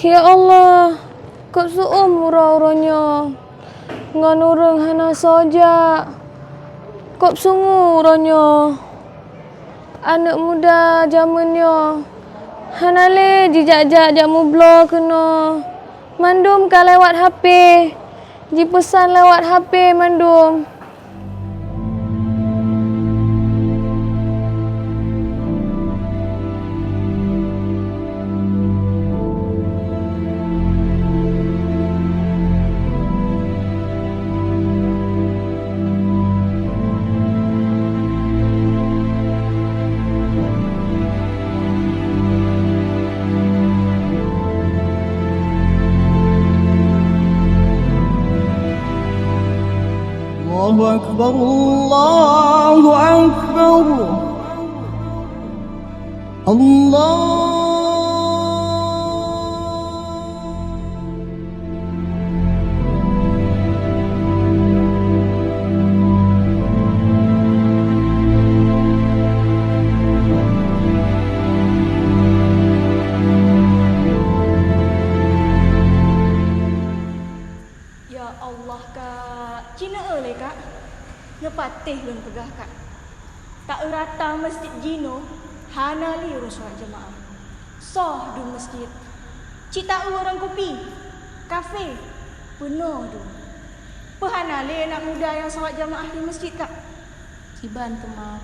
Ya Allah, kau seumur-umurnya ngan urang hana saja. Kau sungu urangnya. Anak muda zamannya hana le jijak-jak jamu blog kena. Mandum ka lewat HP. Ji pesan lewat HP mandum. الله أكبر الله أكبر الله. Ya Allah kak, Cina oleh kak. Ngepatih belum pegah kak. Tak rata masjid Jino, hana li urus solat jemaah. Soh du masjid. Cita orang kopi, kafe, penuh du. Pehana li anak muda yang solat jemaah di masjid kak. Kiban kemah.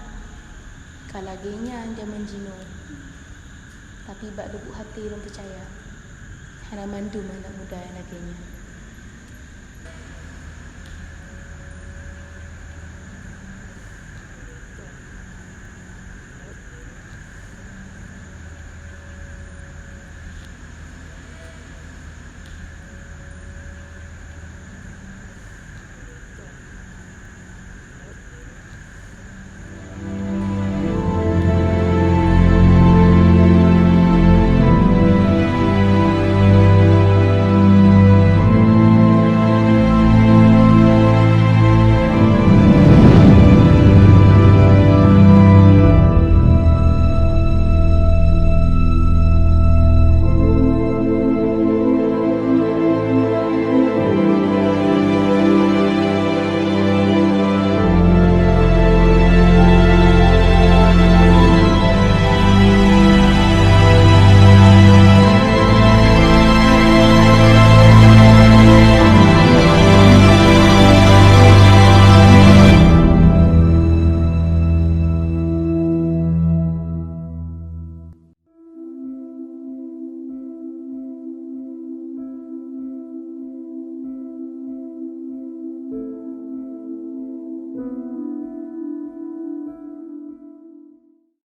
Kalaginya dia menjino. Tapi bak lubuk hati belum percaya. Hana mandum anak muda yang laginya.